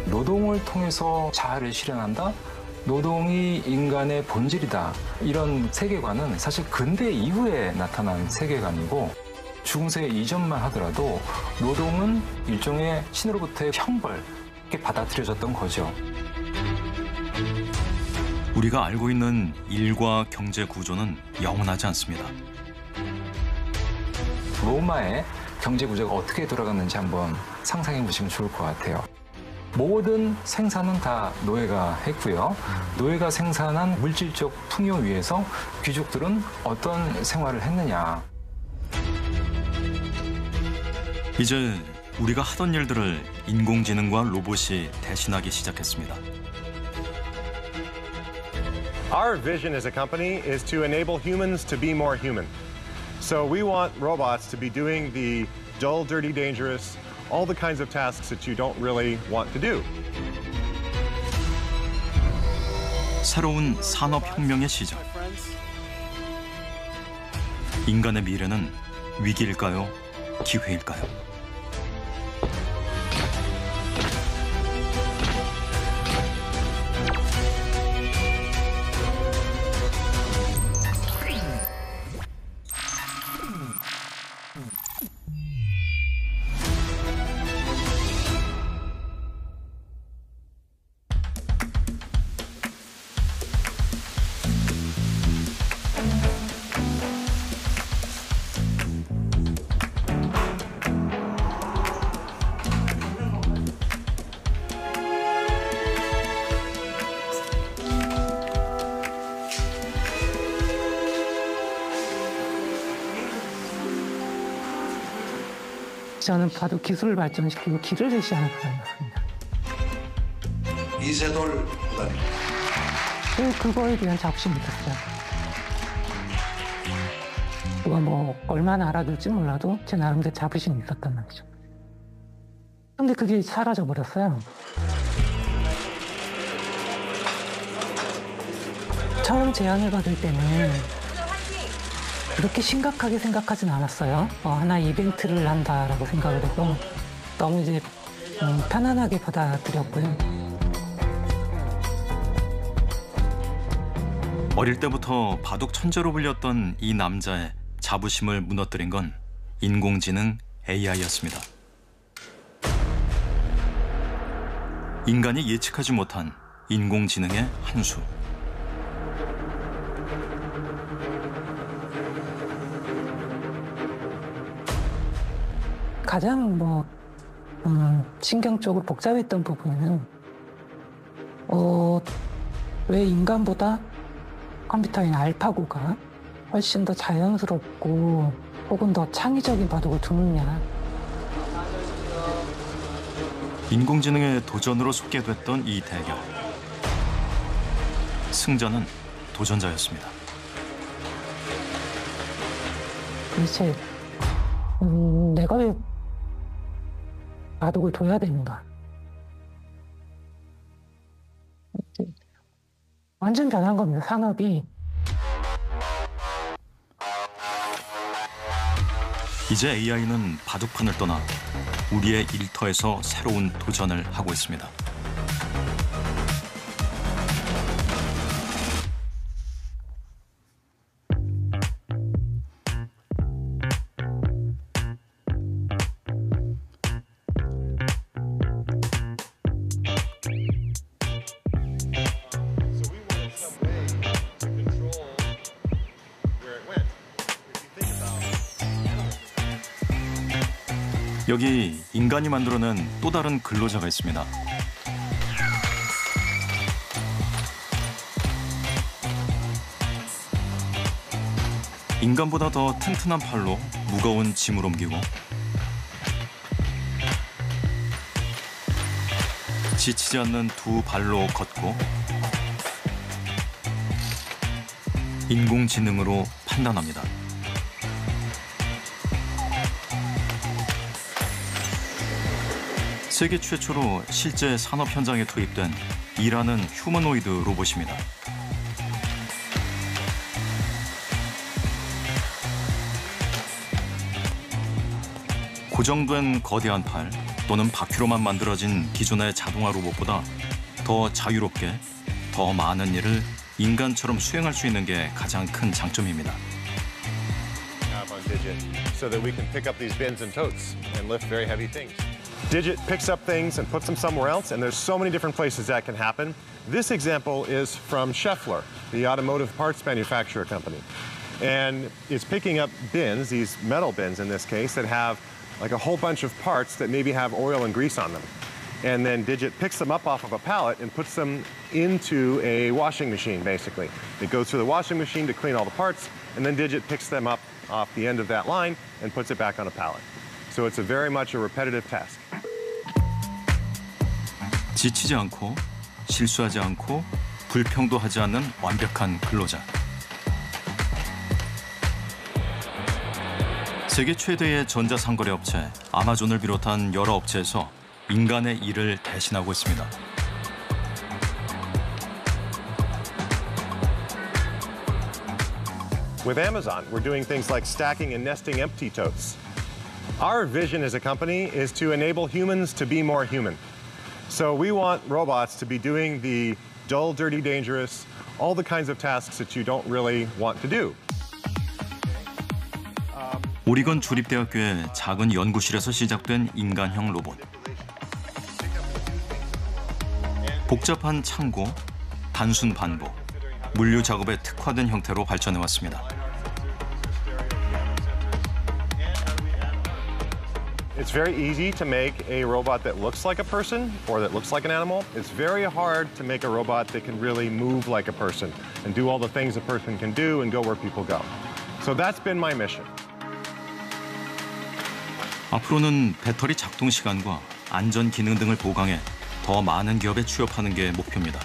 노동을 통해서 자아를 실현한다? 노동이 인간의 본질이다. 이런 세계관은 사실 근대 이후에 나타난 세계관이고 중세 이전만 하더라도 노동은 일종의 신으로부터의 형벌, 이렇게 받아들여졌던 거죠. 우리가 알고 있는 일과 경제 구조는 영원하지 않습니다. 로마의 경제 구조가 어떻게 돌아갔는지 한번 상상해 보시면 좋을 것 같아요. 모든 생산은 다 노예가 했고요. 노예가 생산한 물질적 풍요 위에서 귀족들은 어떤 생활을 했느냐. 이제 우리가 하던 일들을 인공지능과 로봇이 대신하기 시작했습니다. Our vision as a company is to enable humans to be more human. So we want robots to be doing the dull, dirty, dangerous, all the kinds of tasks that you don't really want to do. 새로운 산업혁명의 시작. 인간의 미래는 위기일까요? 기회일까요? 저는 바둑 기술을 발전시키고 길을 제시하는 사람이었습니다. 이세돌 후보님. 그거에 대한 자부심이 있었어요. 누가 뭐 얼마나 알아둘지 몰라도 제 나름대로 자부심이 있었단 말이죠. 근데 그게 사라져 버렸어요. 처음 제안을 받을 때는 그렇게 심각하게 생각하진 않았어요. 하나의 이벤트를 한다라고 생각을 해서 너무 이제 편안하게 받아들였고요. 어릴 때부터 바둑 천재로 불렸던 이 남자의 자부심을 무너뜨린 건 인공지능 AI였습니다. 인간이 예측하지 못한 인공지능의 한 수. 가장 신경적으로 복잡했던 부분은 왜 인간보다 컴퓨터인 알파고가 훨씬 더 자연스럽고 혹은 더 창의적인 바둑을 두느냐. 인공지능의 도전으로 속개됐던 이 대결. 승자는 도전자였습니다. 도대체 내가 왜 바둑을 둬야 되는가. 완전 변한 겁니다, 산업이. 이제 AI는 바둑판을 떠나 우리의 일터에서 새로운 도전을 하고 있습니다. 여기 인간이 만들어낸 또 다른 근로자가 있습니다. 인간보다 더 튼튼한 팔로 무거운 짐을 옮기고 지치지 않는 두 발로 걷고 인공지능으로 판단합니다. 세계 최초로 실제 산업 현장에 투입된 일하는 휴머노이드 로봇입니다. 고정된 거대한 팔 또는 바퀴로만 만들어진 기존의 자동화 로봇보다 더 자유롭게 더 많은 일을 인간처럼 수행할 수 있는 게 가장 큰 장점입니다. Have on Digit so that we can pick up these bins and totes and lift very heavy things. Digit picks up things and puts them somewhere else, and there's so many different places that can happen. This example is from Schaeffler, the automotive parts manufacturer company. And it's picking up bins, these metal bins in this case, that have like a whole bunch of parts that maybe have oil and grease on them. And then Digit picks them up off of a pallet and puts them into a washing machine, basically. It goes through the washing machine to clean all the parts, and then Digit picks them up off the end of that line and puts it back on a pallet. So it's a very much a repetitive task. 지치지 않고 실수하지 않고 불평도 하지 않는 완벽한 근로자. 세계 최대의 전자상거래 업체 아마존을 비롯한 여러 업체에서 인간의 일을 대신하고 있습니다. With Amazon, we're doing things like stacking and nesting empty totes. Our vision as a company is to enable humans to be more human. So we want robots to be doing the dull, dirty, dangerous, all the kinds of tasks that you don't really want to do. 오리건 주립대학교의 작은 연구실에서 시작된 인간형 로봇. 복잡한 창고, 단순 반복, 물류 작업에 특화된 형태로 발전해왔습니다. It's very easy to make a robot that looks like a person or that looks like an animal. It's very hard to make a robot that can really move like a person and do all the things a person can do and go where people go. So that's been my mission. 앞으로는 배터리 작동 시간과 안전 기능 등을 보강해 더 많은 기업에 취업하는 게 목표입니다.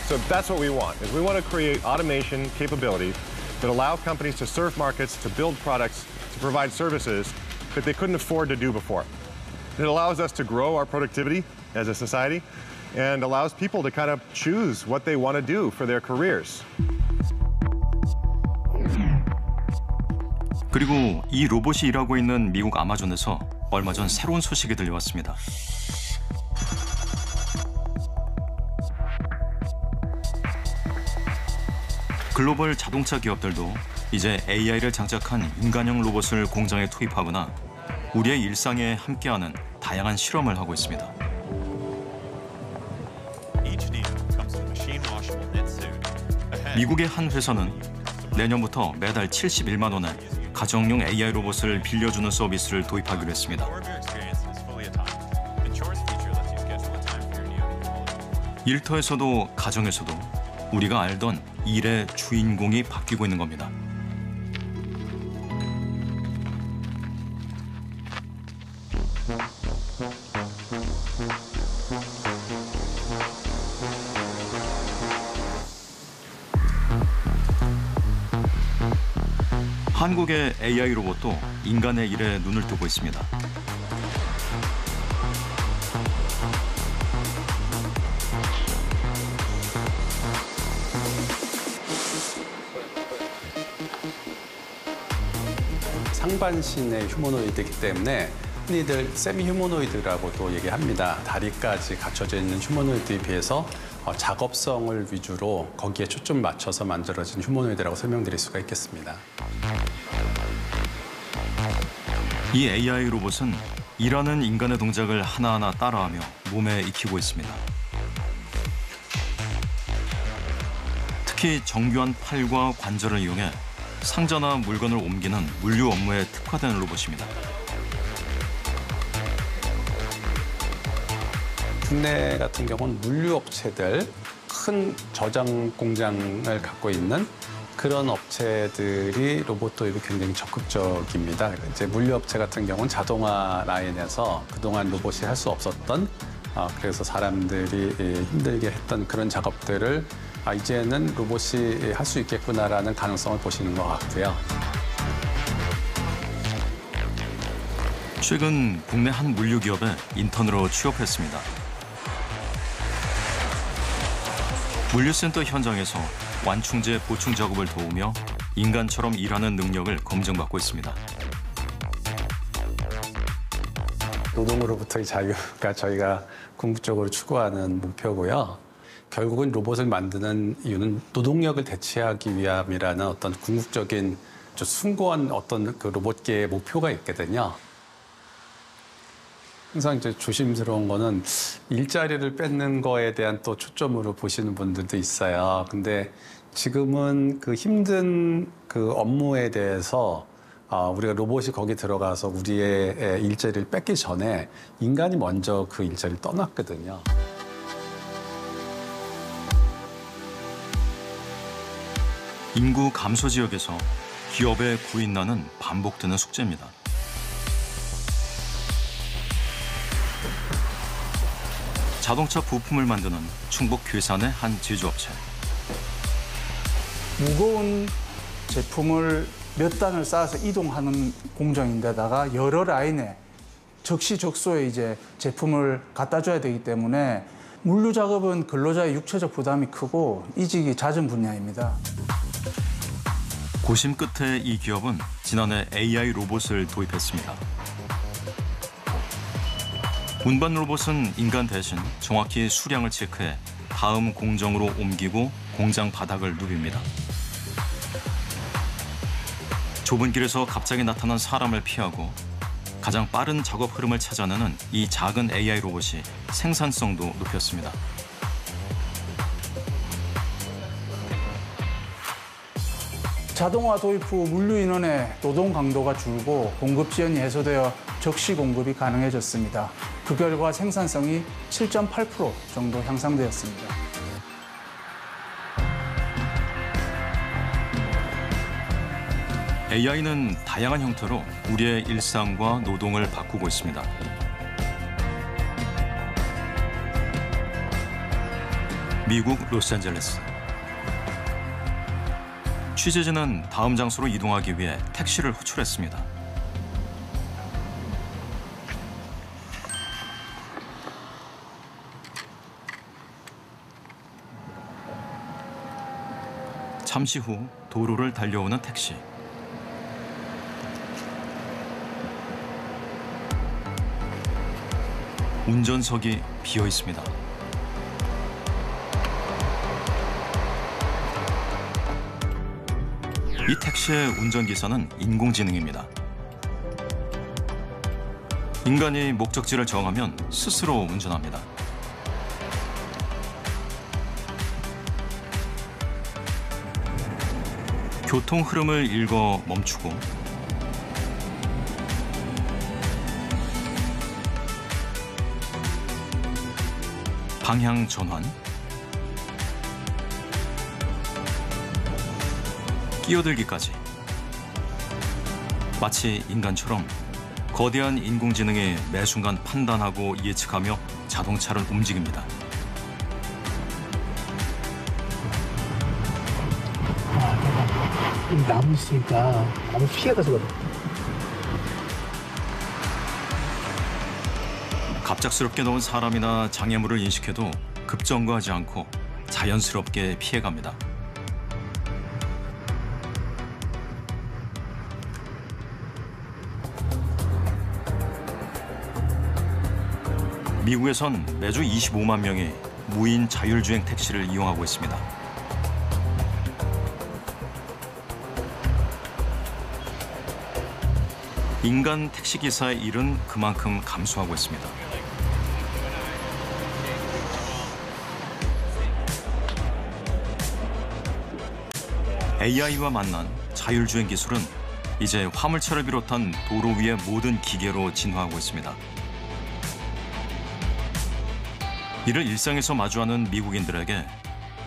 So that's what we want, is we want to create automation capabilities that allow companies to serve markets, to build products, to provide services that they couldn't afford to do before. It allows us to grow our productivity as a society and allows people to kind of choose what they want to do for their careers. 그리고 이 로봇이 일하고 있는 미국 아마존에서 얼마 전 새로운 소식이 들려왔습니다. 글로벌 자동차 기업들도 이제 AI를 장착한 인간형 로봇을 공장에 투입하거나 우리의 일상에 함께하는 다양한 실험을 하고 있습니다. 미국의 한 회사는 내년부터 매달 71만 원에 가정용 AI 로봇을 빌려주는 서비스를 도입하기로 했습니다. 일터에서도 가정에서도 우리가 알던 일의 주인공이 바뀌고 있는 겁니다. 한국의 AI 로봇도 인간의 일에 눈을 뜨고 있습니다. 상반신의 휴머노이드이기 때문에 흔히들 세미 휴머노이드라고도 얘기합니다. 다리까지 갖춰져 있는 휴머노이드에 비해서 작업성을 위주로 거기에 초점 맞춰서 만들어진 휴머노이드라고 설명드릴 수가 있겠습니다. 이 AI 로봇은 일하는 인간의 동작을 하나하나 따라하며 몸에 익히고 있습니다. 특히 정교한 팔과 관절을 이용해 상자나 물건을 옮기는 물류 업무에 특화된 로봇입니다. 국내 같은 경우는 물류업체들, 큰 저장 공장을 갖고 있는 그런 업체들이 로봇 도입이 굉장히 적극적입니다. 이제 물류업체 같은 경우는 자동화 라인에서 그동안 로봇이 할 수 없었던 그래서 사람들이 힘들게 했던 그런 작업들을 이제는 로봇이 할 수 있겠구나라는 가능성을 보시는 것 같고요. 최근 국내 한 물류기업에 인턴으로 취업했습니다. 물류센터 현장에서 완충제 보충 작업을 도우며 인간처럼 일하는 능력을 검증받고 있습니다. 노동으로부터의 자유가 저희가 궁극적으로 추구하는 목표고요. 결국은 로봇을 만드는 이유는 노동력을 대체하기 위함이라는 어떤 궁극적인 숭고한 어떤 그 로봇계의 목표가 있거든요. 항상 이제 조심스러운 거는 일자리를 뺏는 거에 대한 또 초점으로 보시는 분들도 있어요. 근데 지금은 그 힘든 그 업무에 대해서 우리가 로봇이 거기 들어가서 우리의 일자리를 뺏기 전에 인간이 먼저 그 일자리를 떠났거든요. 인구 감소 지역에서 기업의 구인난은 반복되는 숙제입니다. 자동차 부품을 만드는 충북 괴산의 한 제조업체. 무거운 제품을 몇 단을 쌓아서 이동하는 공정인데다가 여러 라인에 적시적소에 이제 제품을 갖다 줘야 되기 때문에 물류 작업은 근로자의 육체적 부담이 크고 이직이 잦은 분야입니다. 고심 끝에 이 기업은 지난해 AI 로봇을 도입했습니다. 운반 로봇은 인간 대신 정확히 수량을 체크해 다음 공정으로 옮기고 공장 바닥을 누빕니다. 좁은 길에서 갑자기 나타난 사람을 피하고 가장 빠른 작업 흐름을 찾아내는 이 작은 AI 로봇이 생산성도 높였습니다. 자동화 도입 후 물류 인원의 노동 강도가 줄고 공급 지연이 해소되어 적시 공급이 가능해졌습니다. 그 결과 생산성이 7.8% 정도 향상되었습니다. AI는 다양한 형태로 우리의 일상과 노동을 바꾸고 있습니다. 미국 로스앤젤레스. 취재진은 다음 장소로 이동하기 위해 택시를 호출했습니다. 잠시 후 도로를 달려오는 택시. 운전석이 비어 있습니다. 이 택시의 운전기사는 인공지능입니다. 인간이 목적지를 정하면 스스로 운전합니다. 교통 흐름을 읽어 멈추고 방향 전환, 끼어들기까지. 마치 인간처럼 거대한 인공지능이 매 순간 판단하고 예측하며 자동차를 움직입니다. 나무 있으니까 나무 피해가서 그래. 갑작스럽게 넣은 사람이나 장애물을 인식해도 급정거하지 않고 자연스럽게 피해갑니다. 미국에선 매주 25만 명이 무인 자율주행 택시를 이용하고 있습니다. 인간 택시기사의 일은 그만큼 감소하고 있습니다. AI와 만난 자율주행 기술은 이제 화물차를 비롯한 도로 위의 모든 기계로 진화하고 있습니다. 이를 일상에서 마주하는 미국인들에게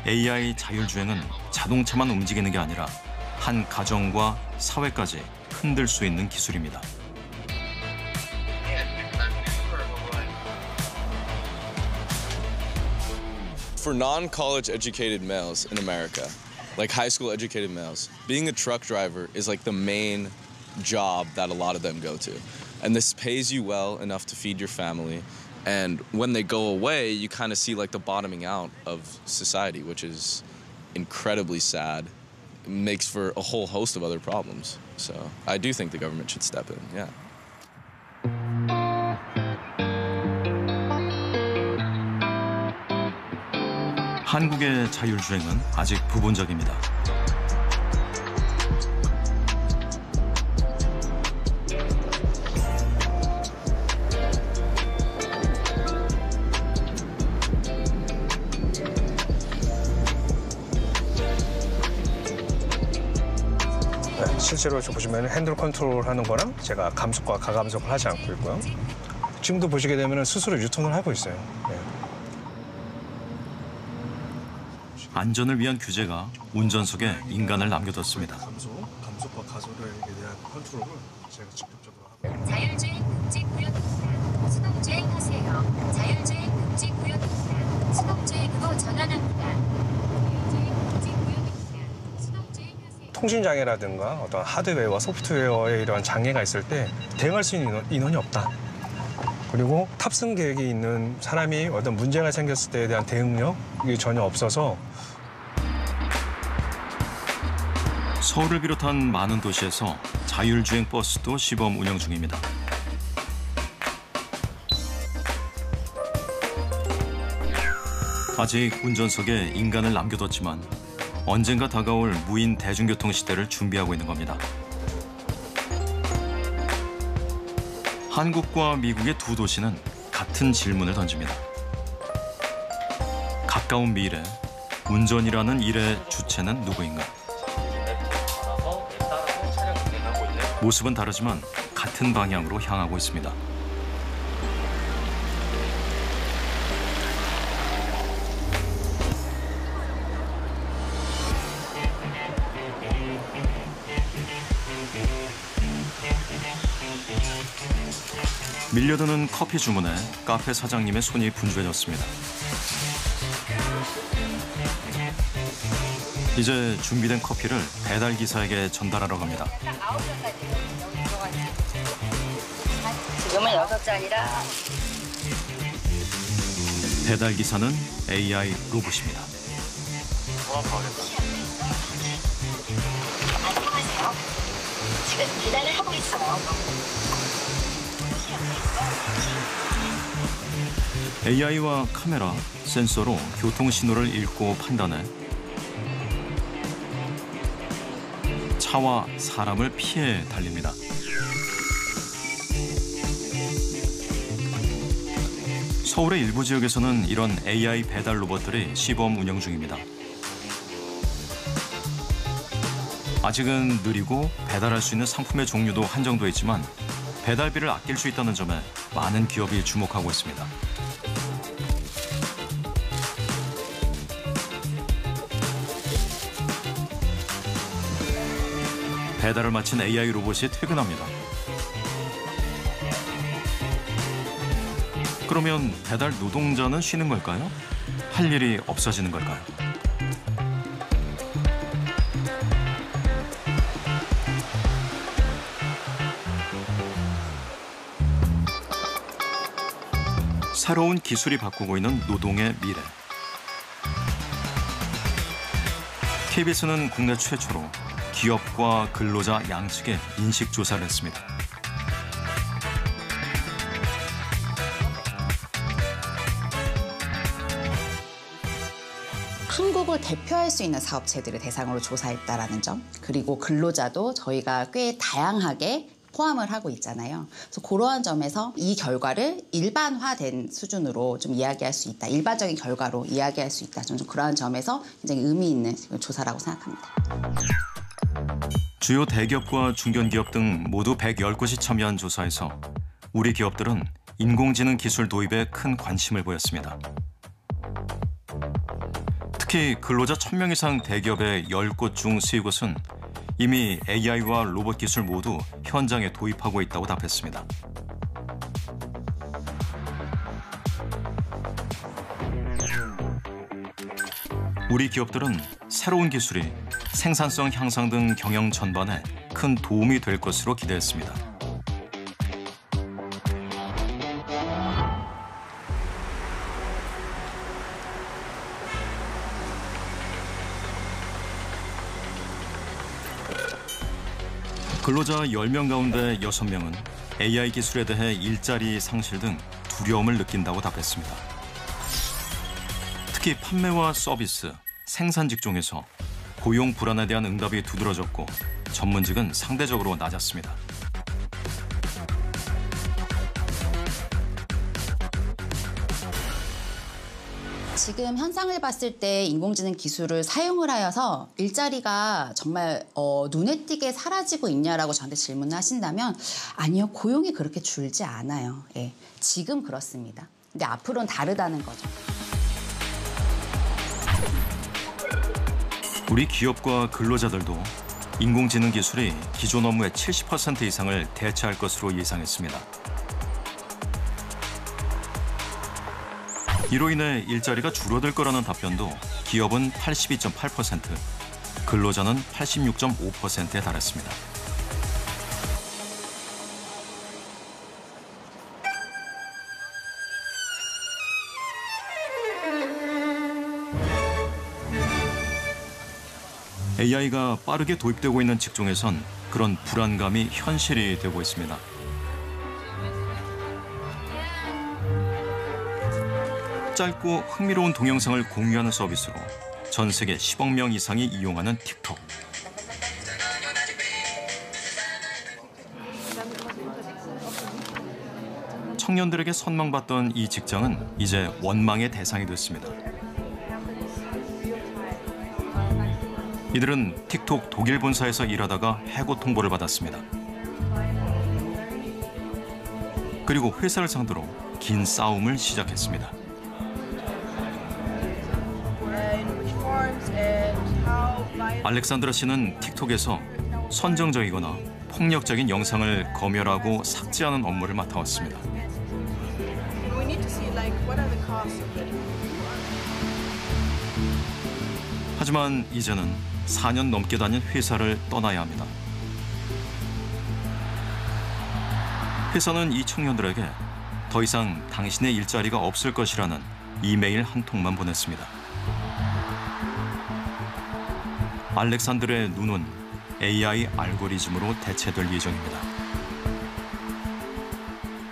AI 자율주행은 자동차만 움직이는 게 아니라 한 가정과 사회까지 흔들 수 있는 기술입니다. For non-college educated males in America, like high school educated males, being a truck driver is like the main job that a lot of them go to. And this pays you well enough to feed your family. And when they go away, you kind of see like the bottoming out of society, which is incredibly sad. It makes for a whole host of other problems. So I do think the government should step in, yeah. 한국의 자율주행은 아직 부분적입니다. 실제로 보시면 핸들 컨트롤하는 거랑 제가 감속과 가감속을 하지 않고 있고요. 지금도 보시게 되면 스스로 유턴을 하고 있어요. 네. 안전을 위한 규제가 운전석에 인간을 남겨뒀습니다. 감속과 가속에 대한 컨트롤을 제가 직접적으로 하고. 자율주행 금지구역입니다. 수동주행하세요. 자율주행 금지구역입니다. 수동주행으로 전환합니다. 자율주행 금지구역입니다. 수동주행하세요. 통신장애라든가 어떤 하드웨어와 소프트웨어에 이러한 장애가 있을 때 대응할 수 있는 인원이 없다. 그리고 탑승 계획이 있는 사람이 어떤 문제가 생겼을 때에 대한 대응력이 전혀 없어서 서울을 비롯한 많은 도시에서 자율주행 버스도 시범 운영 중입니다. 아직 운전석에 인간을 남겨뒀지만 언젠가 다가올 무인 대중교통 시대를 준비하고 있는 겁니다. 한국과 미국의 두 도시는 같은 질문을 던집니다. 가까운 미래, 운전이라는 일의 주체는 누구인가? 모습은 다르지만 같은 방향으로 향하고 있습니다. 밀려드는 커피 주문에 카페 사장님의 손이 분주해졌습니다. 이제 준비된 커피를 배달 기사에게 전달하러 갑니다. 지금은 6잔이라. 배달 기사는 AI 로봇입니다. 안녕하세요. 지금 배달을 하고 있어요. AI와 카메라, 센서로 교통 신호를 읽고 판단해 차와 사람을 피해 달립니다. 서울의 일부 지역에서는 이런 AI 배달 로봇들이 시범 운영 중입니다. 아직은 느리고 배달할 수 있는 상품의 종류도 한정돼 있지만 배달비를 아낄 수 있다는 점에 많은 기업이 주목하고 있습니다. 배달을 마친 AI 로봇이 퇴근합니다. 그러면 배달 노동자는 쉬는 걸까요? 할 일이 없어지는 걸까요? 새로운 기술이 바꾸고 있는 노동의 미래. KBS는 국내 최초로 기업과 근로자 양측의 인식조사를 했습니다. 한국을 대표할 수 있는 사업체들을 대상으로 조사했다라는 점, 그리고 근로자도 저희가 꽤 다양하게 포함을 하고 있잖아요. 그래서 그러한 점에서 이 결과를 일반화된 수준으로 좀 이야기할 수 있다. 일반적인 결과로 이야기할 수 있다. 좀 그러한 점에서 굉장히 의미 있는 조사라고 생각합니다. 주요 대기업과 중견기업 등 모두 110곳이 참여한 조사에서 우리 기업들은 인공지능 기술 도입에 큰 관심을 보였습니다. 특히 근로자 1,000명 이상 대기업의 10곳 중 3곳은 이미 AI와 로봇 기술 모두 현장에 도입하고 있다고 답했습니다. 우리 기업들은 새로운 기술이 생산성 향상 등 경영 전반에 큰 도움이 될 것으로 기대했습니다. 근로자 10명 가운데 6명은 AI 기술에 대해 일자리 상실 등 두려움을 느낀다고 답했습니다. 특히 판매와 서비스, 생산 직종에서 고용 불안에 대한 응답이 두드러졌고 전문직은 상대적으로 낮았습니다. 지금 현상을 봤을 때 인공지능 기술을 사용을 하여서 일자리가 정말 눈에 띄게 사라지고 있냐라고 저한테 질문을 하신다면 아니요, 고용이 그렇게 줄지 않아요. 예, 지금 그렇습니다. 근데 앞으로는 다르다는 거죠. 우리 기업과 근로자들도 인공지능 기술이 기존 업무의 70% 이상을 대체할 것으로 예상했습니다. 이로 인해 일자리가 줄어들 거라는 답변도 기업은 82.8%, 근로자는 86.5%에 달했습니다. AI가 빠르게 도입되고 있는 직종에선 그런 불안감이 현실이 되고 있습니다. 짧고 흥미로운 동영상을 공유하는 서비스로 전 세계 10억 명 이상이 이용하는 틱톡. 청년들에게 선망받던 이 직장은 이제 원망의 대상이 됐습니다. 이들은 틱톡 독일 본사에서 일하다가 해고 통보를 받았습니다. 그리고 회사를 상대로 긴 싸움을 시작했습니다. 알렉산드라 씨는 틱톡에서 선정적이거나 폭력적인 영상을 검열하고 삭제하는 업무를 맡아왔습니다. 하지만 이제는 4년 넘게 다닌 회사를 떠나야 합니다. 회사는 이 청년들에게 더 이상 당신의 일자리가 없을 것이라는 이메일 한 통만 보냈습니다. 알렉산드르의 눈은 AI 알고리즘으로 대체될 예정입니다.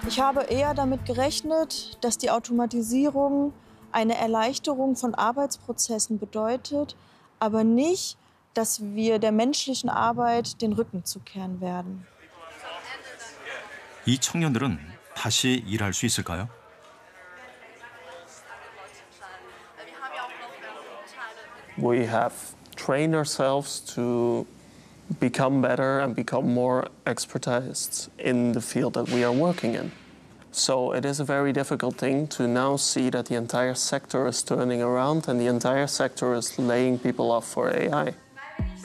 Ich habe eher damit gerechnet, dass die Automatisierung eine Erleichterung von Arbeitsprozessen bedeutet, aber nicht, dass wir der menschlichen Arbeit den Rücken zukehren werden. 이 청년들은 다시 일할 수 있을까요? We have trained ourselves to become better and become more expertized in the field that we are working in. So it is a very difficult thing to now see that the entire sector is turning around and the entire sector is laying people off for AI.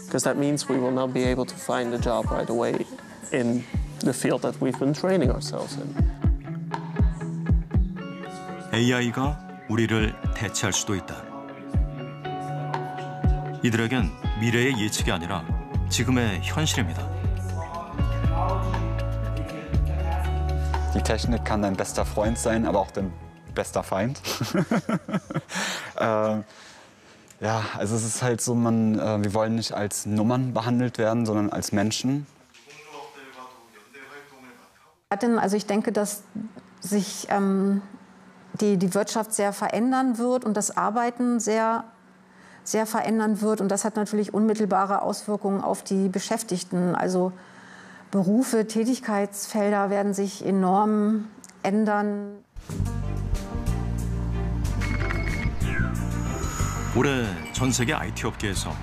Because that means we will not be able to find a job right away in the field that we've been training ourselves in. AI가 우리를 대체할 수도 있다. 이들에겐 미래의 예측이 아니라 지금의 현실입니다. Die Technik kann dein bester Freund sein, aber auch dein bester Feind. Ja, also es ist halt so, wir wollen nicht als Nummern behandelt werden, sondern als Menschen. Also ich denke, dass sich die Wirtschaft sehr verändern wird und das Arbeiten sehr verändern wird. Und das hat natürlich unmittelbare Auswirkungen auf die Beschäftigten. Also Berufe, Tätigkeitsfelder werden sich enorm ändern. 올해 전 세계 IT 업계에서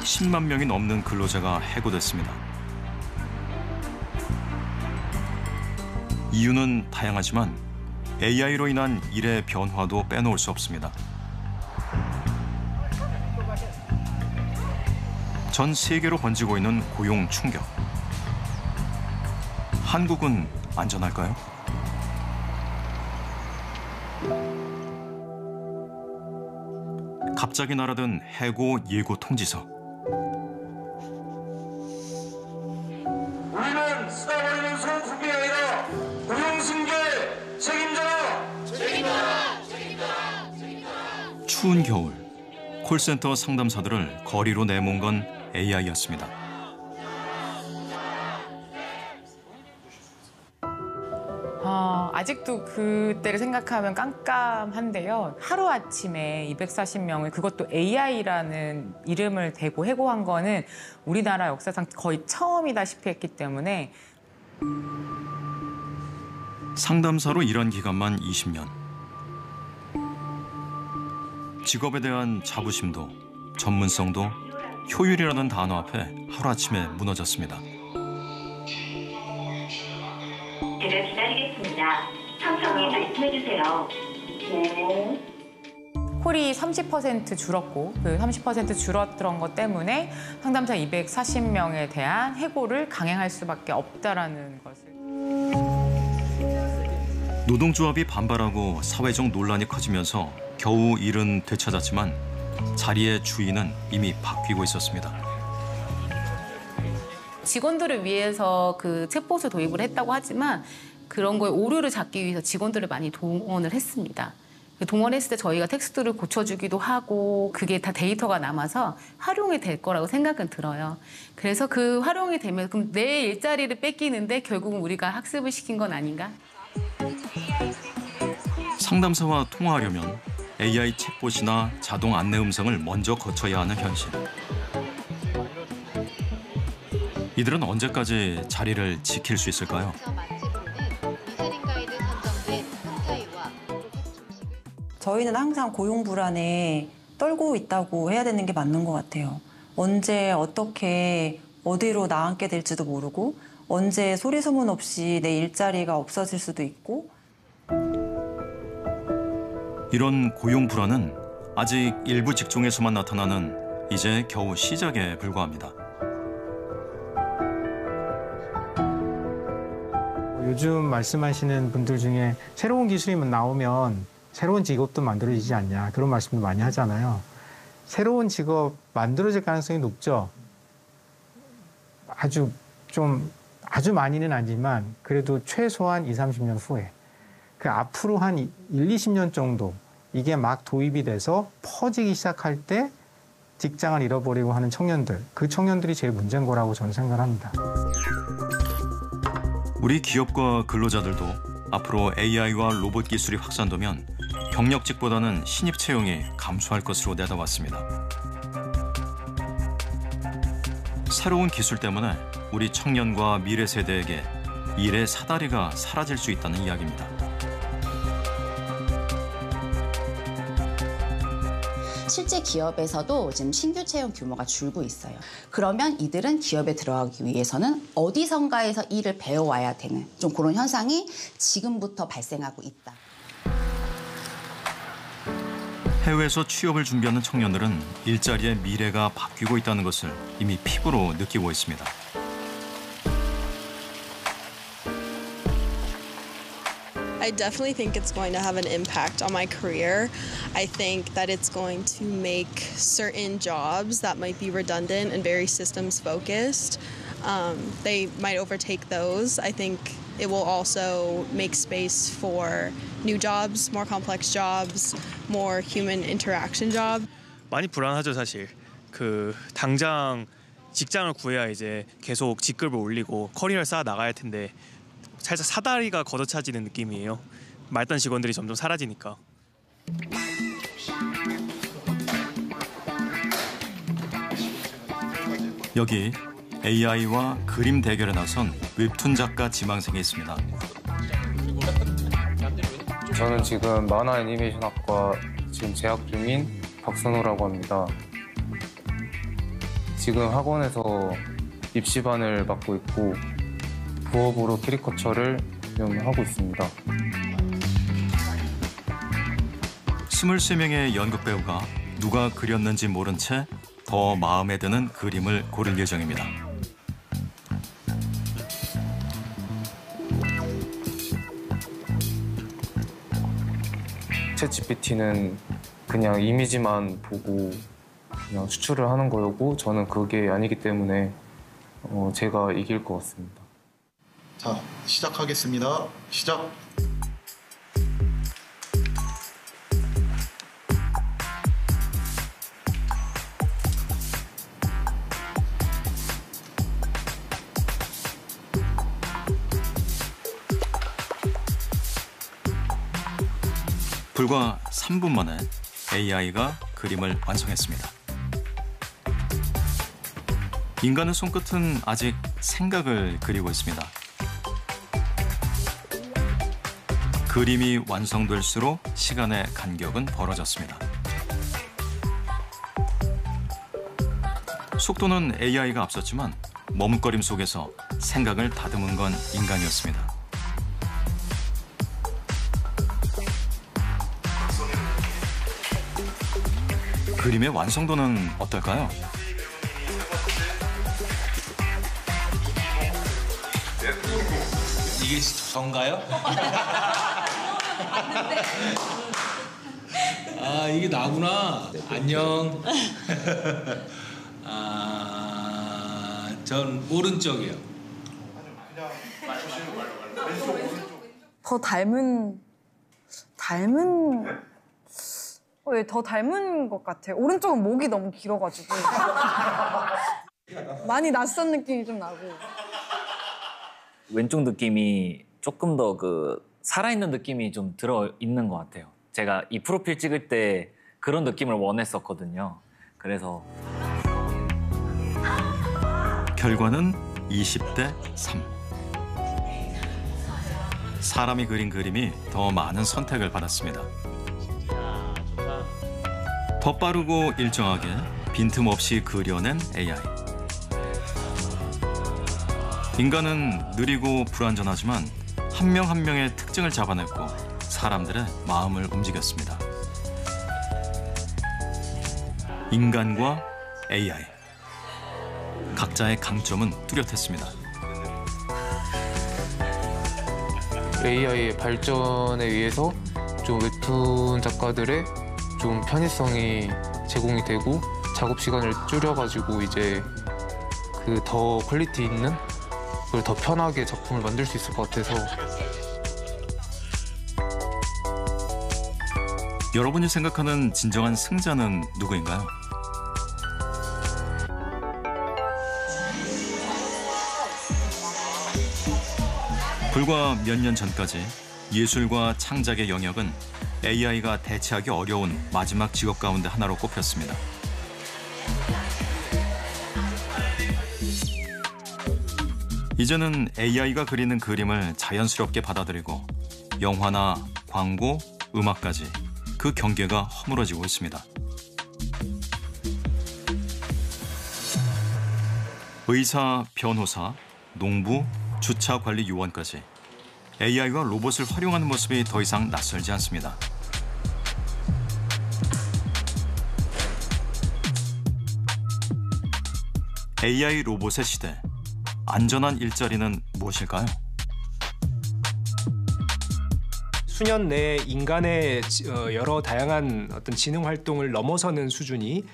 10만 명이 넘는 근로자가 해고됐습니다. 이유는 다양하지만 AI로 인한 일의 변화도 빼놓을 수 없습니다. 전 세계로 번지고 있는 고용 충격. 한국은 안전할까요? 갑자기 날아든 해고 예고 통지서. 우리는 쓰다버리는 소수품이 아니라 고용 승계 책임져라! 책임져라! 책임져라! 책임져라! 추운 겨울, 콜센터 상담사들을 거리로 내몬 건 AI였습니다. 아직도 그때를 생각하면 깜깜한데요. 하루아침에 240명을 그것도 AI라는 이름을 대고 해고한 거는 우리나라 역사상 거의 처음이다시피 했기 때문에. 상담사로 일한 기간만 20년. 직업에 대한 자부심도 전문성도 효율이라는 단어 앞에 하루아침에 무너졌습니다. 제가 기다리겠습니다. 천천히 말씀해 주세요. 네. 콜이 30% 줄었고 그 30% 줄었던 것 때문에 상담사 240명에 대한 해고를 강행할 수밖에 없다라는 것을. 노동조합이 반발하고 사회적 논란이 커지면서 겨우 일은 되찾았지만 자리의 주인은 이미 바뀌고 있었습니다. 직원들을 위해서 그 챗봇을 도입을 했다고 하지만 그런 거에 오류를 잡기 위해서 직원들을 많이 동원을 했습니다. 동원했을 때 저희가 텍스트를 고쳐주기도 하고 그게 다 데이터가 남아서 활용이 될 거라고 생각은 들어요. 그래서 그 활용이 되면 그럼 내 일자리를 뺏기는데 결국은 우리가 학습을 시킨 건 아닌가? 상담사와 통화하려면 AI 챗봇이나 자동 안내 음성을 먼저 거쳐야 하는 현실. 이들은 언제까지 자리를 지킬 수 있을까요? 저희는 항상 고용 불안에 떨고 있다고 해야 되는 게 맞는 것 같아요. 언제 어떻게 어디로 나앉게 될지도 모르고 언제 소리 소문 없이 내 일자리가 없어질 수도 있고. 이런 고용 불안은 아직 일부 직종에서만 나타나는 이제 겨우 시작에 불과합니다. 요즘 말씀하시는 분들 중에 새로운 기술이 나오면 새로운 직업도 만들어지지 않냐 그런 말씀도 많이 하잖아요. 새로운 직업 만들어질 가능성이 높죠. 아주 많이는 아니지만 그래도 최소한 20, 30년 후에 그 앞으로 한 1, 20년 정도 이게 막 도입이 돼서 퍼지기 시작할 때 직장을 잃어버리고 하는 청년들, 그 청년들이 제일 문제인 거라고 저는 생각을 합니다. 우리 기업과 근로자들도 앞으로 AI와 로봇 기술이 확산되면 경력직보다는 신입 채용이 감소할 것으로 내다봤습니다. 새로운 기술 때문에 우리 청년과 미래 세대에게 일의 사다리가 사라질 수 있다는 이야기입니다. 실제 기업에서도 지금 신규 채용 규모가 줄고 있어요. 그러면 이들은 기업에 들어가기 위해서는 어디선가에서 일을 배워와야 되는 좀 그런 현상이 지금부터 발생하고 있다. 해외에서 취업을 준비하는 청년들은 일자리의 미래가 바뀌고 있다는 것을 이미 피부로 느끼고 있습니다. I definitely think it's going to have an impact on my career. I think that it's going to make certain jobs that might be redundant and very systems focused, they might overtake those. I think it will also make space for new jobs, more complex jobs, more human interaction jobs. 많이 불안하죠, 사실. 당장 직장을 구해야 이제 계속 직급을 올리고 커리어를 쌓아 나가야 할 텐데 살짝 사다리가 걷어차지는 느낌이에요. 말단 직원들이 점점 사라지니까. 여기 AI와 그림 대결에 나선 웹툰 작가 지망생이 있습니다. 저는 지금 만화 애니메이션학과 지금 재학 중인 박선호라고 합니다. 지금 학원에서 입시반을 맡고 있고 부업으로 캐리커처를 좀 하고 있습니다. 23명의 연극 배우가 누가 그렸는지 모른 채 더 마음에 드는 그림을 고를 예정입니다. 챗GPT는 그냥 이미지만 보고 그냥 추출을 하는 거고 저는 그게 아니기 때문에 제가 이길 것 같습니다. 자, 시작하겠습니다. 시작. 불과 3분 만에 AI가 그림을 완성했습니다. 인간의 손끝은 아직 생각을 그리고 있습니다. 그림이 완성될수록 시간의 간격은 벌어졌습니다. 속도는 AI가 앞섰지만 머뭇거림 속에서 생각을 다듬은 건 인간이었습니다. 그림의 완성도는 어떨까요? 이게 저인가요? 아, 이게 나구나. 안녕. 전 오른쪽이요. 더 더 닮은 것 같아요. 오른쪽은 목이 너무 길어가지고 많이 낯선 느낌이 좀 나고. 왼쪽 느낌이 조금 더 살아있는 느낌이 좀 들어있는 것 같아요. 제가 이 프로필 찍을 때 그런 느낌을 원했었거든요. 그래서 결과는 20대 3. 사람이 그린 그림이 더 많은 선택을 받았습니다. 더 빠르고 일정하게 빈틈없이 그려낸 AI. 인간은 느리고 불완전하지만 한 명 한 명의 특징을 잡아냈고 사람들의 마음을 움직였습니다. 인간과 AI. 각자의 강점은 뚜렷했습니다. AI의 발전에 의해서 좀 웹툰 작가들의 좀 편의성이 제공이 되고 작업 시간을 줄여가지고 이제 더 퀄리티 있는 그걸 더 편하게 작품을 만들 수 있을 것 같아서. 여러분이 생각하는 진정한 승자는 누구인가요? 불과 몇 년 전까지 예술과 창작의 영역은 AI가 대체하기 어려운 마지막 직업 가운데 하나로 꼽혔습니다. 이제는 AI가 그리는 그림을 자연스럽게 받아들이고 영화나 광고, 음악까지 그 경계가 허물어지고 있습니다. 의사, 변호사, 농부, 주차관리 요원까지 AI가 로봇을 활용하는 모습이 더 이상 낯설지 않습니다. AI 로봇의 시대, 안전한 일자리는 무엇일까요? 수년 내에 인간의 여러 다양한 어떤 지능 활동을 넘어서는 수준이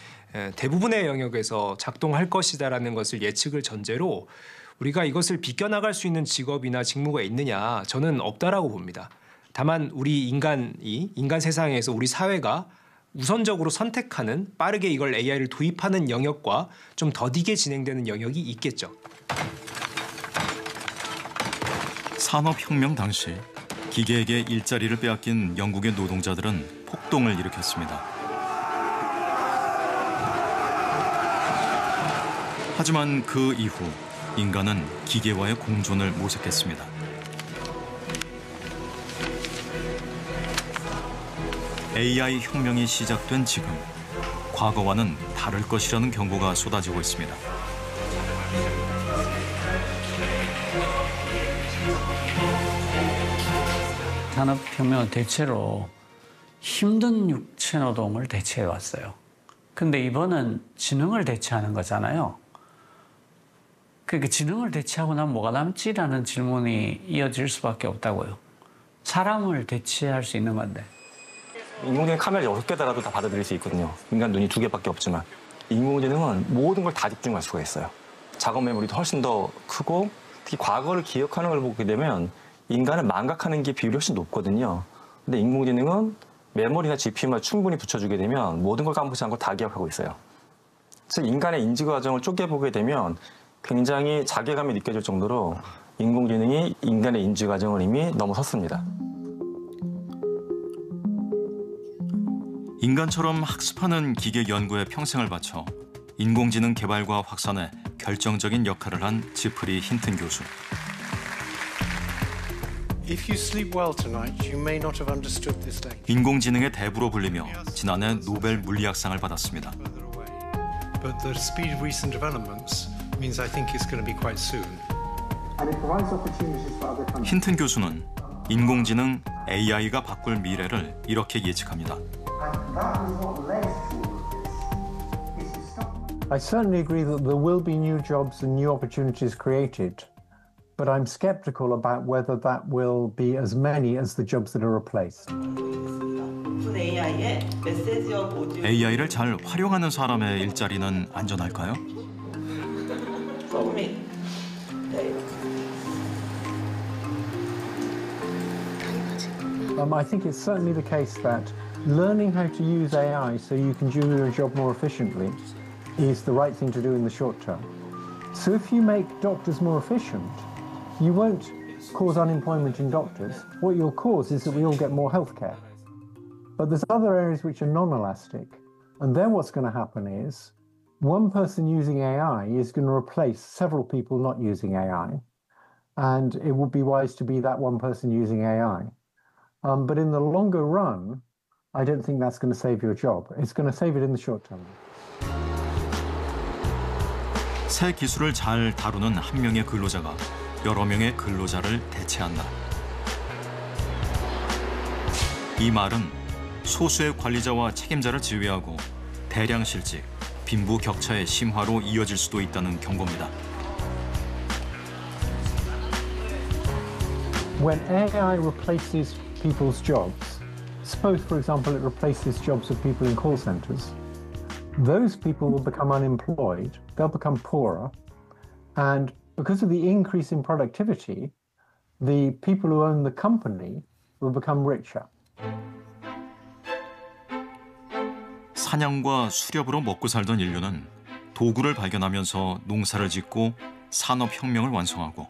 대부분의 영역에서 작동할 것이다라는 것을 예측을 전제로 우리가 이것을 비껴나갈 수 있는 직업이나 직무가 있느냐, 저는 없다라고 봅니다. 다만 우리 인간 세상에서 우리 사회가 우선적으로 선택하는, 빠르게 이걸 AI를 도입하는 영역과 좀 더디게 진행되는 영역이 있겠죠. 산업혁명 당시 기계에게 일자리를 빼앗긴 영국의 노동자들은 폭동을 일으켰습니다. 하지만 그 이후 인간은 기계와의 공존을 모색했습니다. AI 혁명이 시작된 지금, 과거와는 다를 것이라는 경고가 쏟아지고 있습니다. 산업혁명은 대체로 힘든 육체 노동을 대체해 왔어요. 근데 이번은 지능을 대체하는 거잖아요. 그러니까 지능을 대체하고 나면 뭐가 남지라는 질문이 이어질 수밖에 없다고요. 사람을 대체할 수 있는 건데. 인공지능 카메라 6개 달아도 다 받아들일 수 있거든요. 인간 눈이 2개밖에 없지만. 인공지능은 모든 걸 다 집중할 수가 있어요. 작업 메모리도 훨씬 더 크고 특히 과거를 기억하는 걸 보게 되면 인간을 망각하는 게 비율이 훨씬 높거든요. 근데 인공지능은 메모리나 GPU만 충분히 붙여주게 되면 모든 걸 까먹지 않고 다 기억하고 있어요. 그래서 인간의 인지 과정을 쪼개보게 되면 굉장히 자괴감이 느껴질 정도로 인공지능이 인간의 인지 과정을 이미 넘어섰습니다. 인간처럼 학습하는 기계 연구에 평생을 바쳐 인공지능 개발과 확산에 결정적인 역할을 한 지프리 힌튼 교수. 인공지능의 대부로 불리며 지난해 노벨 물리학상을 받았습니다. But the speed of recent developments means I think it's going to be quite soon. 힌튼 교수는 인공지능 AI가 바꿀 미래를 이렇게 예측합니다. I certainly agree that there will be new jobs and new opportunities created, but I'm skeptical about whether that will be as many as the jobs that are replaced. AI를 잘 활용하는 사람의 일자리는 안전할까요? I think it's certainly the case that learning how to use AI so you can do your job more efficiently is the right thing to do in the short term. So if you make doctors more efficient, you won't cause unemployment in doctors. What you'll cause is that we all get more healthcare. But there's other areas which are non-elastic. And then what's going to happen is one person using AI is going to replace several people not using AI. And it would be wise to be that one person using AI. But in the longer run, I don't think that's going to save your job. It's going to save it in the short term. 새 기술을 잘 다루는 한 명의 근로자가 여러 명의 근로자를 대체한다. 이 말은 소수의 관리자와 책임자를 지휘하고 대량 실직, 빈부 격차의 심화로 이어질 수도 있다는 경고입니다. When AI replaces people's jobs, suppose, for example, it replaces jobs of people in call centers, those people will become unemployed, they'll become poorer, and because of the increase in productivity, the people who own the company will become richer. 사냥과 수렵으로 먹고 살던 인류는 도구를 발견하면서 농사를 짓고 산업혁명을 완성하고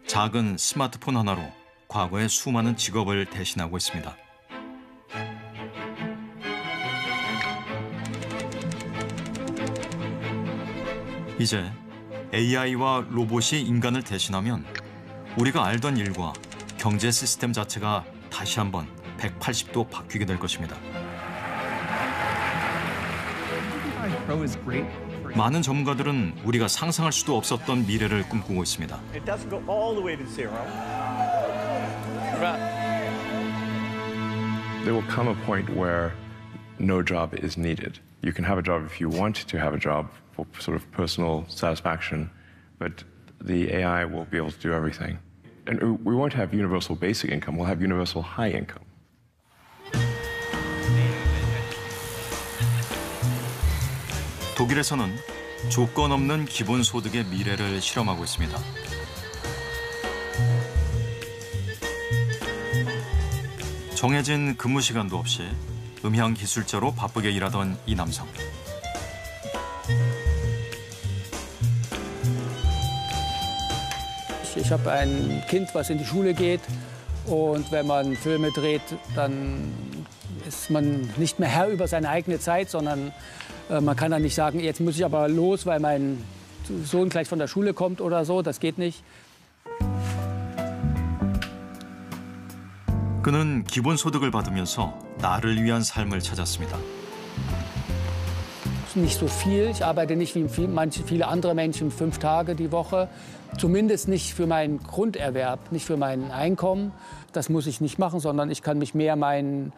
작은 스마트폰 하나로 과거의 수많은 직업을 대신하고 있습니다. 이제 AI와 로봇이 인간을 대신하면 우리가 알던 일과 경제 시스템 자체가 다시 한번 180도 바뀌게 될 것입니다. 많은 전문가들은 우리가 상상할 수도 없었던 미래를 꿈꾸고 있습니다. It doesn't go all the way to zero. There will come a point where no job is needed. You can have a job if you want to have a job for sort of personal satisfaction, but the AI will be able to do everything. And we won't have universal basic income, we'll have universal high income. 독일에서는 조건 없는 기본 소득의 미래를 실험하고 있습니다. 정해진 근무 시간도 없이 음향 기술자로 바쁘게 일하던 이 남성. Ich habe ein Kind, was in die Schule geht, und wenn man Filme dreht, dann ist man nicht mehr Herr über seine eigene Zeit, sondern man kann dann nicht sagen, jetzt muss ich aber los, weil mein Sohn gleich von der Schule kommt oder so. Das geht nicht. 그는 기본소득을 받으면서 나를 위한 삶을 찾았습니다. Nicht so viel. Ich arbeite nicht wie viele andere Menschen 5 Tage die Woche. Zumindest nicht für meinen Grunderwerb, nicht für mein Einkommen. Das muss ich nicht machen, sondern ich kann mich mehr meinen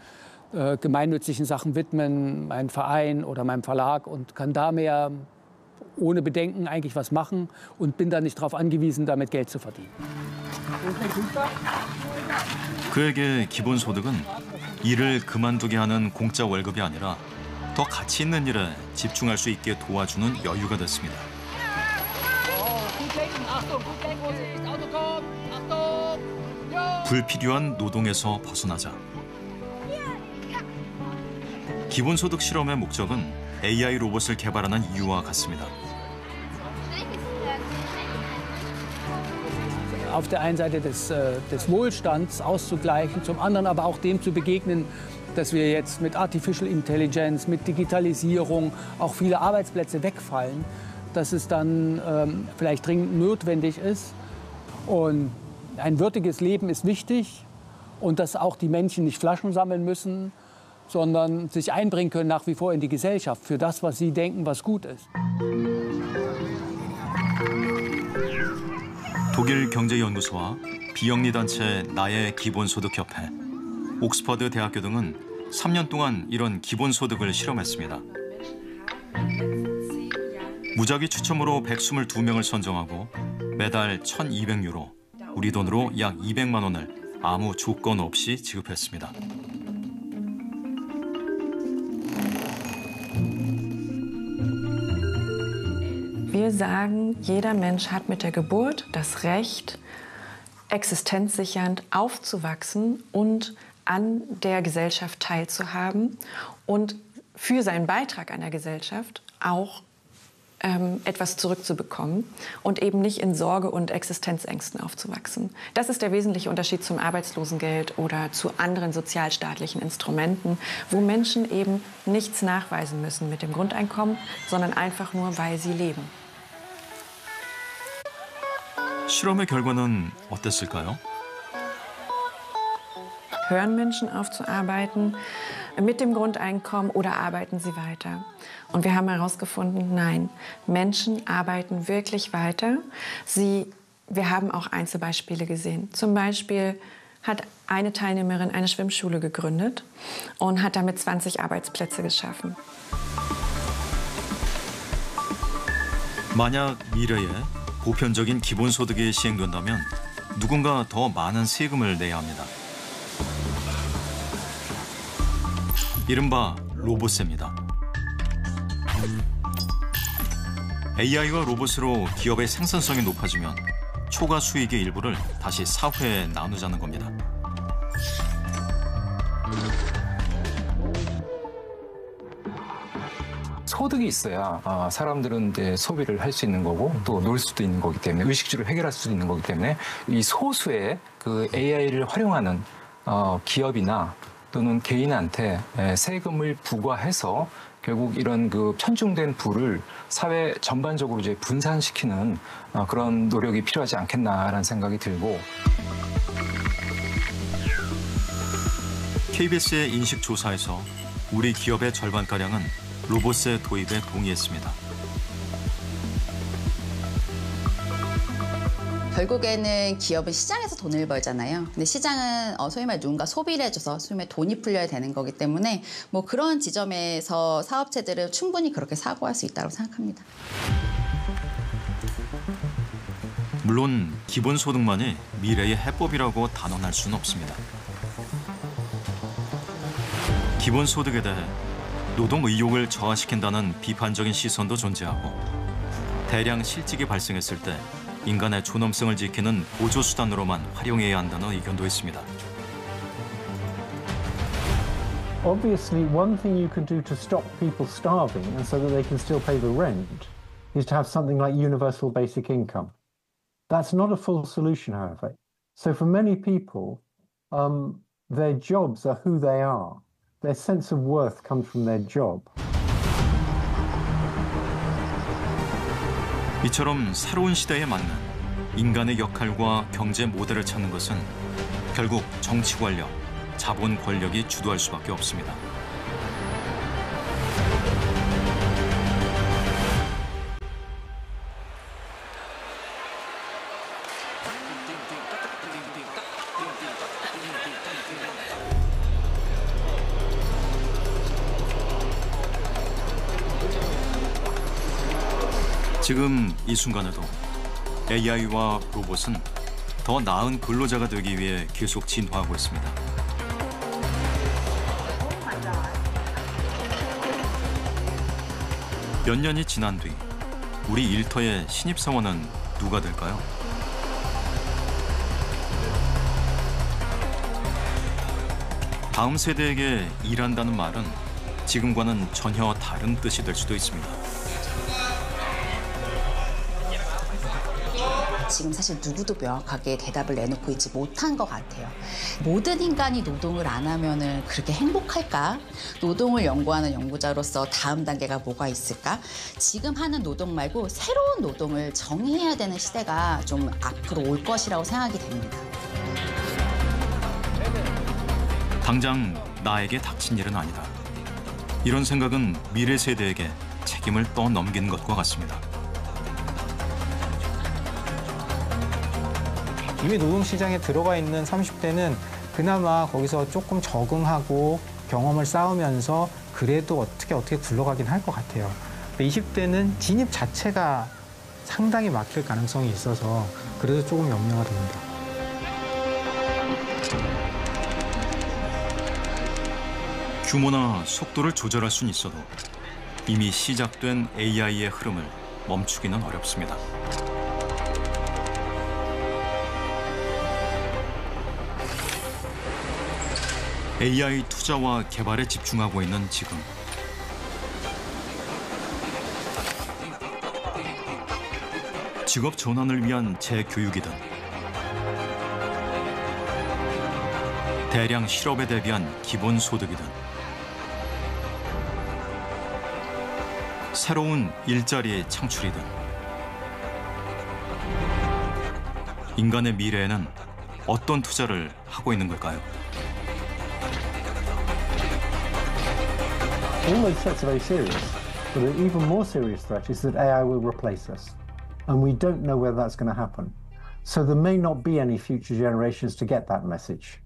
gemeinnützigen Sachen widmen, meinem Verein oder meinem Verlag und kann da mehr ohne Bedenken eigentlich was machen und bin dann nicht darauf angewiesen, damit Geld zu verdienen. 그에게 기본소득은 일을 그만두게 하는 공짜 월급이 아니라 더 가치 있는 일에 집중할 수 있게 도와주는 여유가 됐습니다. 불필요한 노동에서 벗어나자. 기본소득 실험의 목적은 AI 로봇을 개발하는 이유와 같습니다. Auf der einen Seite des Wohlstands auszugleichen, zum anderen aber auch dem zu begegnen, dass wir jetzt mit Artificial Intelligence, mit Digitalisierung auch viele Arbeitsplätze wegfallen, dass es dann vielleicht dringend notwendig ist. Und ein würdiges Leben ist wichtig und dass auch die Menschen nicht Flaschen sammeln müssen, sondern sich einbringen können nach wie vor in die Gesellschaft für das, was sie denken, was gut ist. 독일 경제연구소와 비영리단체 나의 기본소득협회, 옥스퍼드 대학교 등은 3년 동안 이런 기본소득을 실험했습니다. 무작위 추첨으로 122명을 선정하고 매달 1,200유로, 우리 돈으로 약 200만 원을 아무 조건 없이 지급했습니다. Wir sagen, jeder Mensch hat mit der Geburt das Recht, existenzsichernd aufzuwachsen und an der Gesellschaft teilzuhaben und für seinen Beitrag an der Gesellschaft auch etwas zurückzubekommen und eben nicht in Sorge und Existenzängsten aufzuwachsen. Das ist der wesentliche Unterschied zum Arbeitslosengeld oder zu anderen sozialstaatlichen Instrumenten, wo Menschen eben nichts nachweisen müssen mit dem Grundeinkommen, sondern einfach nur, weil sie leben. 실험의 결과는 어땠을까요? Hören Menschen auf zu arbeiten mit dem Grundeinkommen oder arbeiten sie weiter? Und wir haben herausgefunden, nein, Menschen arbeiten wirklich weiter. Wir haben auch Einzelbeispiele gesehen. Zum Beispiel hat eine Teilnehmerin eine Schwimmschule gegründet und hat damit 20 Arbeitsplätze geschaffen. 만약 미래에 보편적인 기본소득이 시행된다면 누군가 더 많은 세금을 내야 합니다. 이른바 로봇세입니다. AI와 로봇으로 기업의 생산성이 높아지면 초과 수익의 일부를 다시 사회에 나누자는 겁니다. 소득이 있어야 사람들은 이제 소비를 할 수 있는 거고 또 놀 수도 있는 거기 때문에 의식주를 해결할 수 있는 거기 때문에 이 소수의 그 AI를 활용하는 기업이나 또는 개인한테 세금을 부과해서 결국 이런 그 편중된 부를 사회 전반적으로 이제 분산시키는 그런 노력이 필요하지 않겠나라는 생각이 들고. KBS의 인식조사에서 우리 기업의 절반가량은 로봇의 도입에 동의했습니다. 결국에는 기업은 시장에서 돈을 벌잖아요. 근데 시장은 소위 말 누군가 소비를 해줘서 소위 말 돈이 풀려야 되는 거기 때문에 뭐 그런 지점에서 사업체들은 충분히 그렇게 사고할 수 있다고 생각합니다. 물론 기본소득만이 미래의 해법이라고 단언할 수는 없습니다. 기본소득에 대해 노동 의욕을 저하시킨다는 비판적인 시선도 존재하고 대량 실직이 발생했을 때 인간의 존엄성을 지키는 보조수단으로만 활용해야 한다는 의견도 있습니다. Obviously, one thing you can do to stop people starving and so that they can still pay the rent is to have something like universal basic income. That's not a full solution, however. So for many people, their jobs are who they are. Their sense of worth comes from their job. 이처럼 새로운 시대에 맞는 인간의 역할과 경제 모델을 찾는 것은 결국 정치 권력, 자본 권력이 주도할 수밖에 없습니다. 지금 이 순간에도 AI와 로봇은 더 나은 근로자가 되기 위해 계속 진화하고 있습니다. 몇 년이 지난 뒤 우리 일터의 신입사원은 누가 될까요? 다음 세대에게 일한다는 말은 지금과는 전혀 다른 뜻이 될 수도 있습니다. 지금 사실 누구도 명확하게 대답을 내놓고 있지 못한 것 같아요. 모든 인간이 노동을 안 하면은 그렇게 행복할까? 노동을 연구하는 연구자로서 다음 단계가 뭐가 있을까? 지금 하는 노동 말고 새로운 노동을 정의해야 되는 시대가 좀 앞으로 올 것이라고 생각이 됩니다. 당장 나에게 닥친 일은 아니다. 이런 생각은 미래 세대에게 책임을 떠넘긴 것과 같습니다. 이미 노동시장에 들어가 있는 30대는 그나마 거기서 조금 적응하고 경험을 쌓으면서 그래도 어떻게 굴러가긴 할 것 같아요. 20대는 진입 자체가 상당히 막힐 가능성이 있어서 그래도 조금 염려가 됩니다. 규모나 속도를 조절할 수는 있어도 이미 시작된 AI의 흐름을 멈추기는 어렵습니다. AI 투자와 개발에 집중하고 있는 지금. 직업 전환을 위한 재교육이든 대량 실업에 대비한 기본소득이든 새로운 일자리 창출이든 인간의 미래에는 어떤 투자를 하고 있는 걸까요? All those threats are very serious, but an even more serious threat is that AI will replace us. And we don't know whether that's going to happen. So there may not be any future generations to get that message.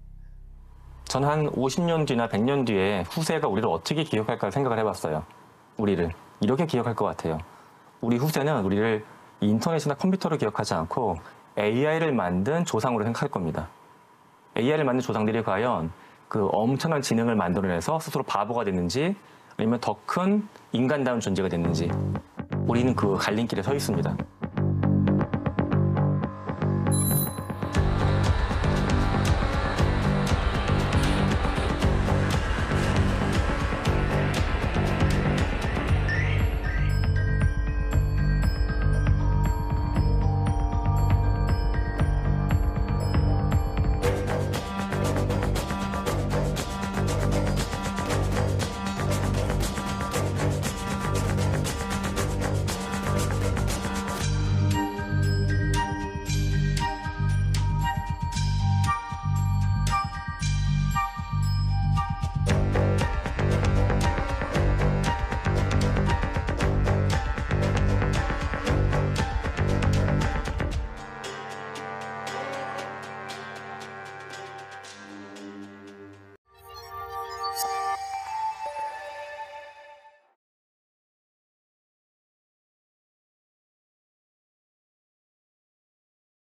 전 한 50년 뒤나 100년 뒤에 후세가 우리를 어떻게 기억할까 생각을 해봤어요. 우리를 이렇게 기억할 것 같아요. 우리 후세는 우리를 인터넷이나 컴퓨터로 기억하지 않고 AI를 만든 조상으로 생각할 겁니다. AI를 만든 조상들이 과연 그 엄청난 지능을 만들어내서 스스로 바보가 됐는지 아니면 더 큰 인간다운 존재가 됐는지 우리는 그 갈림길에 서 있습니다.